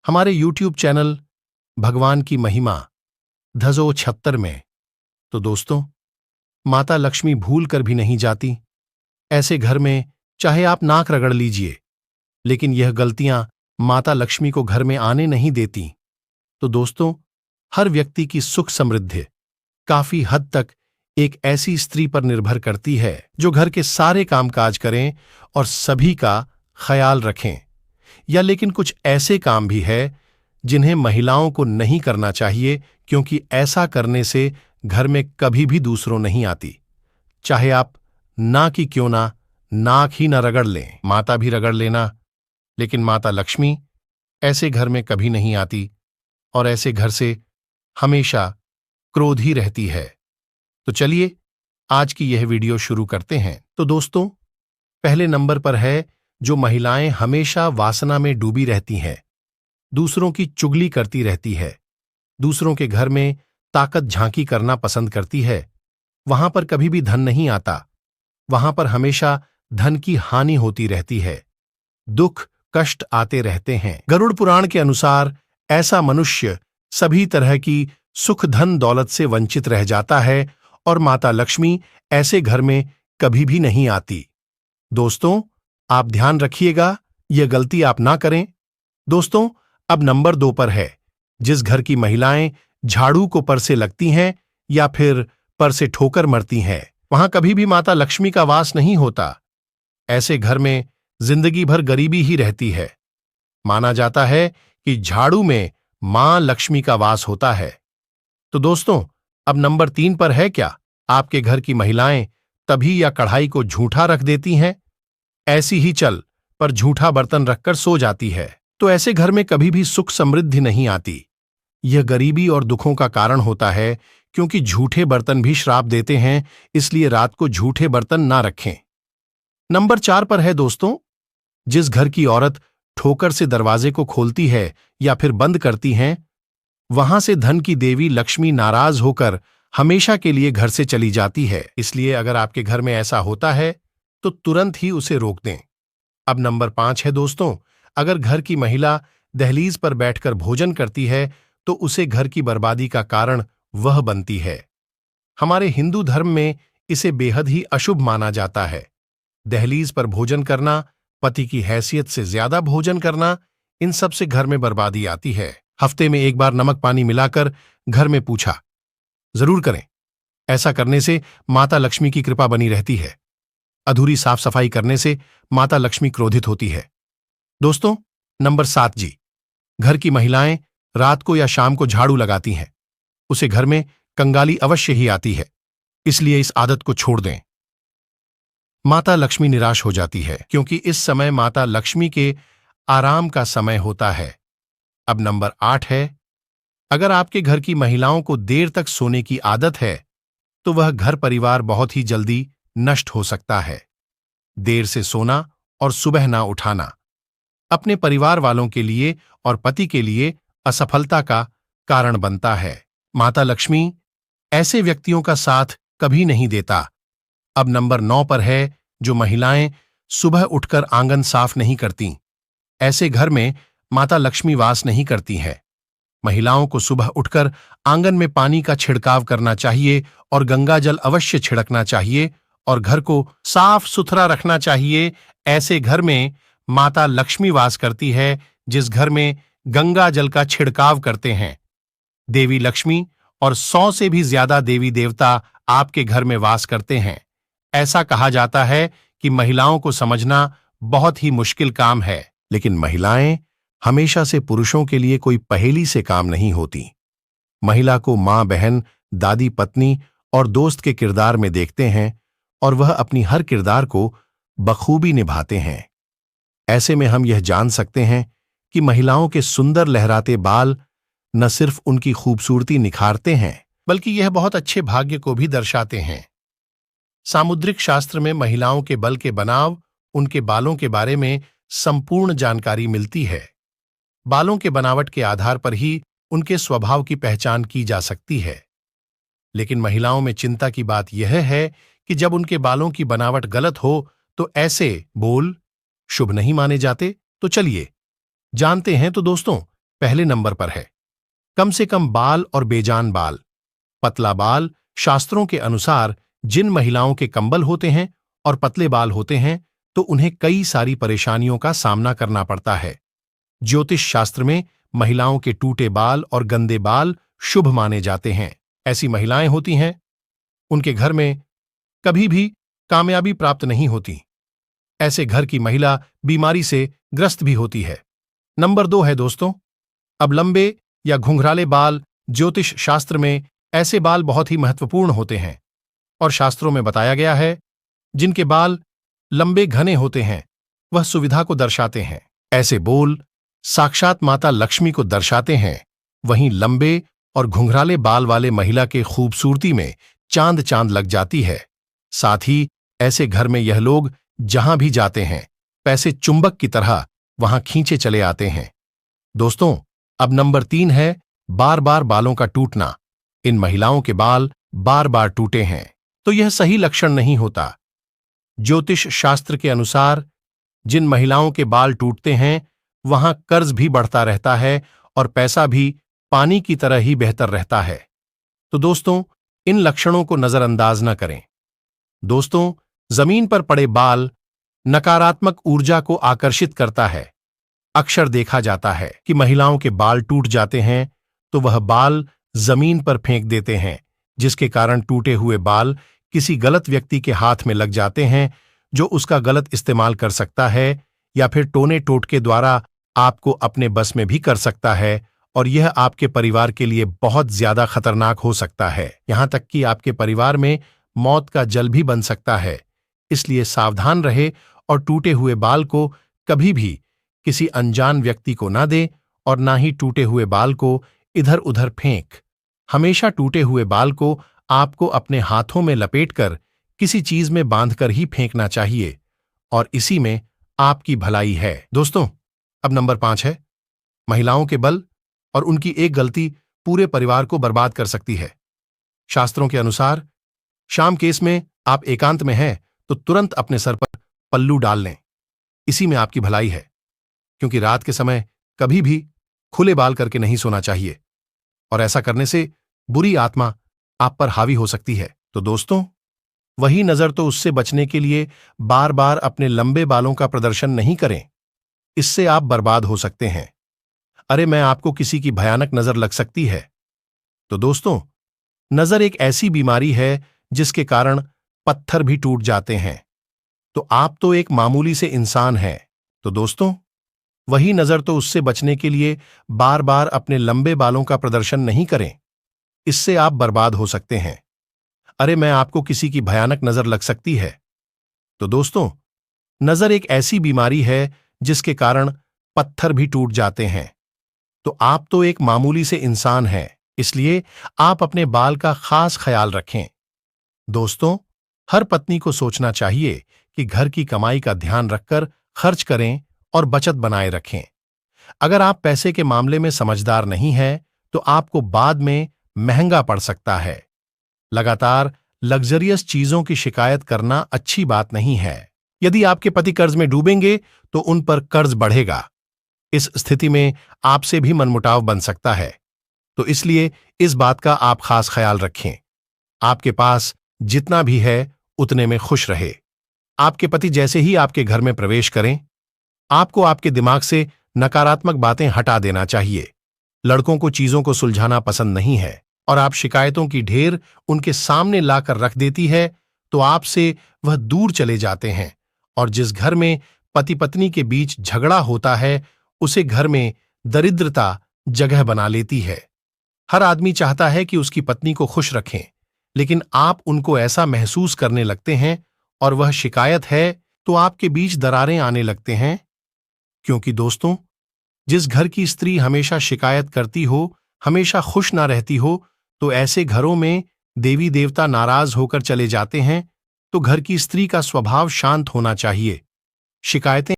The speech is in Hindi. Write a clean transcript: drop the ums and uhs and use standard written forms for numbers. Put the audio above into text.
हमारे YouTube चैनल भगवान की महिमा धजो 76 में। तो दोस्तों, माता लक्ष्मी भूल कर भी नहीं जाती। ऐसे घर में चाहे आप नाक रगड़ लीजिए, लेकिन यह गलतियां माता लक्ष्मी को घर में आने नहीं देती। तो दोस्तों, हर व्यक्ति की सुख समृद्धि काफी हद तक एक ऐसी स्त्री पर निर्भर करती है जो घर के सारे कामकाज करें और सभी का ख्याल रखें। या लेकिन कुछ ऐसे काम भी है जिन्हें महिलाओं को नहीं करना चाहिए, क्योंकि ऐसा करने से घर में कभी भी दूसरों नहीं आती। चाहे आप ना कि क्यों ना नाक ही न रगड़ लें, माता भी रगड़ लेना, लेकिन माता लक्ष्मी ऐसे घर में कभी नहीं आती और ऐसे घर से हमेशा क्रोध ही रहती है। तो चलिए आज की यह वीडियो शुरू करते हैं। तो दोस्तों, पहले नंबर पर है जो महिलाएं हमेशा वासना में डूबी रहती हैं, दूसरों की चुगली करती रहती है, दूसरों के घर में ताकत झांकी करना पसंद करती है। वहां पर कभी भी धन नहीं आता, वहां पर हमेशा धन की हानि होती रहती है, दुख कष्ट आते रहते हैं। गरुड़ पुराण के अनुसार ऐसा मनुष्य सभी तरह की सुख धन दौलत से वंचित रह जाता है और माता लक्ष्मी ऐसे घर में कभी भी नहीं आती। दोस्तों, आप ध्यान रखिएगा, यह गलती आप ना करें। दोस्तों, अब नंबर 2 पर है जिस घर की महिलाएं झाड़ू को पर से लगती हैं या फिर पर से ठोकर मरती हैं, वहां कभी भी माता लक्ष्मी का वास नहीं होता। ऐसे घर में जिंदगी भर गरीबी ही रहती है। माना जाता है कि झाड़ू में मां लक्ष्मी का वास होता है। तो दोस्तों, अब नंबर 3 पर है क्या आपके घर की महिलाएं तभी या कढ़ाई को झूठा रख देती हैं, ऐसी ही चल पर झूठा बर्तन रखकर सो जाती है। तो ऐसे घर में कभी भी सुख समृद्धि नहीं आती। यह गरीबी और दुखों का कारण होता है, क्योंकि झूठे बर्तन भी श्राप देते हैं, इसलिए रात को झूठे बर्तन ना रखें। नंबर 4 पर है दोस्तों, जिस घर की औरत ठोकर से दरवाजे को खोलती है या फिर बंद करती हैं, वहां से धन की देवी लक्ष्मी नाराज होकर हमेशा के लिए घर से चली जाती है। इसलिए अगर आपके घर में ऐसा होता है तो तुरंत ही उसे रोक दें। अब नंबर 5 है दोस्तों, अगर घर की महिला दहलीज पर बैठकर भोजन करती है तो उसे घर की बर्बादी का कारण वह बनती है। हमारे हिंदू धर्म में इसे बेहद ही अशुभ माना जाता है। दहलीज पर भोजन करना, पति की हैसियत से ज्यादा भोजन करना, इन सब से घर में बर्बादी आती है। हफ्ते में एक बार नमक पानी मिलाकर घर में पूछा जरूर करें। ऐसा करने से माता लक्ष्मी की कृपा बनी रहती है। अधूरी साफ सफाई करने से माता लक्ष्मी क्रोधित होती है। दोस्तों, नंबर 7 जी, घर की महिलाएं रात को या शाम को झाड़ू लगाती हैं, उसे घर में कंगाली अवश्य ही आती है, इसलिए इस आदत को छोड़ दें। माता लक्ष्मी निराश हो जाती है, क्योंकि इस समय माता लक्ष्मी के आराम का समय होता है। अब नंबर 8 है, अगर आपके घर की महिलाओं को देर तक सोने की आदत है तो वह घर परिवार बहुत ही जल्दी नष्ट हो सकता है। देर से सोना और सुबह ना उठाना अपने परिवार वालों के लिए और पति के लिए असफलता का कारण बनता है। माता लक्ष्मी ऐसे व्यक्तियों का साथ कभी नहीं देता। अब नंबर 9 पर है जो महिलाएं सुबह उठकर आंगन साफ नहीं करती। ऐसे घर में माता लक्ष्मी वास नहीं करती है। महिलाओं को सुबह उठकर आंगन में पानी का छिड़काव करना चाहिए और गंगा जल अवश्य छिड़कना चाहिए और घर को साफ सुथरा रखना चाहिए। ऐसे घर में माता लक्ष्मी वास करती है जिस घर में गंगा जल का छिड़काव करते हैं। देवी लक्ष्मी और 100 से भी ज्यादा देवी देवता आपके घर में वास करते हैं। ऐसा कहा जाता है कि महिलाओं को समझना बहुत ही मुश्किल काम है, लेकिन महिलाएं हमेशा से पुरुषों के लिए कोई पहेली से काम नहीं होती। महिला को मां, बहन, दादी, पत्नी और दोस्त के किरदार में देखते हैं और वह अपनी हर किरदार को बखूबी निभाते हैं। ऐसे में हम यह जान सकते हैं कि महिलाओं के सुंदर लहराते बाल न सिर्फ उनकी खूबसूरती निखारते हैं, बल्कि यह बहुत अच्छे भाग्य को भी दर्शाते हैं। सामुद्रिक शास्त्र में महिलाओं के बल के बनाव, उनके बालों के बारे में संपूर्ण जानकारी मिलती है। बालों के बनावट के आधार पर ही उनके स्वभाव की पहचान की जा सकती है। लेकिन महिलाओं में चिंता की बात यह है कि जब उनके बालों की बनावट गलत हो तो ऐसे बोल शुभ नहीं माने जाते। तो चलिए जानते हैं। तो दोस्तों, पहले नंबर पर है। कम से कम बाल और बेजान बाल। पतला बाल शास्त्रों के अनुसार जिन महिलाओं के कंबल होते हैं और पतले बाल होते हैं तो उन्हें कई सारी परेशानियों का सामना करना पड़ता है। ज्योतिष शास्त्र में महिलाओं के टूटे बाल और गंदे बाल शुभ माने जाते हैं। ऐसी महिलाएं होती हैं, उनके घर में कभी भी कामयाबी प्राप्त नहीं होती। ऐसे घर की महिला बीमारी से ग्रस्त भी होती है। नंबर 2 है दोस्तों, अब लंबे या घुंघराले बाल। ज्योतिष शास्त्र में ऐसे बाल बहुत ही महत्वपूर्ण होते हैं और शास्त्रों में बताया गया है जिनके बाल लंबे घने होते हैं वह सुविधा को दर्शाते हैं। ऐसे बोल साक्षात माता लक्ष्मी को दर्शाते हैं। वहीं लंबे और घुंघराले बाल वाले महिला के खूबसूरती में चांद चांद लग जाती है। साथ ही ऐसे घर में यह लोग जहां भी जाते हैं पैसे चुंबक की तरह वहां खींचे चले आते हैं। दोस्तों, अब नंबर 3 है बार बार बालों का टूटना। इन महिलाओं के बाल बार बार टूटे हैं तो यह सही लक्षण नहीं होता। ज्योतिष शास्त्र के अनुसार जिन महिलाओं के बाल टूटते हैं वहां कर्ज भी बढ़ता रहता है और पैसा भी पानी की तरह ही बहतर रहता है। तो दोस्तों, इन लक्षणों को नजरअंदाज न करें। दोस्तों, जमीन पर पड़े बाल नकारात्मक ऊर्जा को आकर्षित करता है। अक्सर देखा जाता है कि महिलाओं के बाल टूट जाते हैं तो वह बाल जमीन पर फेंक देते हैं, जिसके कारण टूटे हुए बाल किसी गलत व्यक्ति के हाथ में लग जाते हैं जो उसका गलत इस्तेमाल कर सकता है या फिर टोने टोटके द्वारा आपको अपने बस में भी कर सकता है और यह आपके परिवार के लिए बहुत ज्यादा खतरनाक हो सकता है। यहां तक कि आपके परिवार में मौत का जल भी बन सकता है। इसलिए सावधान रहे और टूटे हुए बाल को कभी भी किसी अनजान व्यक्ति को ना दे और ना ही टूटे हुए बाल को इधर उधर फेंक। हमेशा टूटे हुए बाल को आपको अपने हाथों में लपेटकर किसी चीज में बांधकर ही फेंकना चाहिए और इसी में आपकी भलाई है। दोस्तों, अब नंबर 5 है महिलाओं के बल और उनकी एक गलती पूरे परिवार को बर्बाद कर सकती है। शास्त्रों के अनुसार शाम केस में आप एकांत में हैं तो तुरंत अपने सर पर पल्लू डाल लें। इसी में आपकी भलाई है, क्योंकि रात के समय कभी भी खुले बाल करके नहीं सोना चाहिए और ऐसा करने से बुरी आत्मा आप पर हावी हो सकती है। तो दोस्तों, वही नजर तो उससे बचने के लिए बार बार अपने लंबे बालों का प्रदर्शन नहीं करें, इससे आप बर्बाद हो सकते हैं। अरे मैं आपको किसी की भयानक नजर लग सकती है। तो दोस्तों, नजर एक ऐसी बीमारी है जिसके कारण पत्थर भी टूट जाते हैं। तो आप तो एक मामूली से इंसान हैं। तो दोस्तों, वही नजर तो उससे बचने के लिए बार बार अपने लंबे बालों का प्रदर्शन नहीं करें, इससे आप बर्बाद हो सकते हैं। अरे मैं आपको किसी की भयानक नजर लग सकती है। तो दोस्तों, नजर एक ऐसी बीमारी है जिसके कारण पत्थर भी टूट जाते हैं। तो आप तो एक मामूली से इंसान हैं, इसलिए आप अपने बाल का खास ख्याल रखें। दोस्तों, हर पत्नी को सोचना चाहिए कि घर की कमाई का ध्यान रखकर खर्च करें और बचत बनाए रखें। अगर आप पैसे के मामले में समझदार नहीं हैं, तो आपको बाद में महंगा पड़ सकता है। लगातार लग्जरियस चीजों की शिकायत करना अच्छी बात नहीं है। यदि आपके पति कर्ज में डूबेंगे तो उन पर कर्ज बढ़ेगा। इस स्थिति में आपसे भी मनमुटाव बन सकता है। तो इसलिए इस बात का आप खास ख्याल रखें। आपके पास जितना भी है उतने में खुश रहे। आपके पति जैसे ही आपके घर में प्रवेश करें, आपको आपके दिमाग से नकारात्मक बातें हटा देना चाहिए। लड़कों को चीजों को सुलझाना पसंद नहीं है और आप शिकायतों की ढेर उनके सामने लाकर रख देती है तो आपसे वह दूर चले जाते हैं और जिस घर में पति पत्नी के बीच झगड़ा होता है उसे घर में दरिद्रता जगह बना लेती है। हर आदमी चाहता है कि उसकी पत्नी को खुश रखें, लेकिन आप उनको ऐसा महसूस करने लगते हैं और वह शिकायत है तो आपके बीच दरारें आने लगते हैं। क्योंकि दोस्तों, जिस घर की स्त्री हमेशा शिकायत करती हो, हमेशा खुश ना रहती हो, तो ऐसे घरों में देवी देवता नाराज होकर चले जाते हैं। तो घर की स्त्री का स्वभाव शांत होना चाहिए। शिकायतें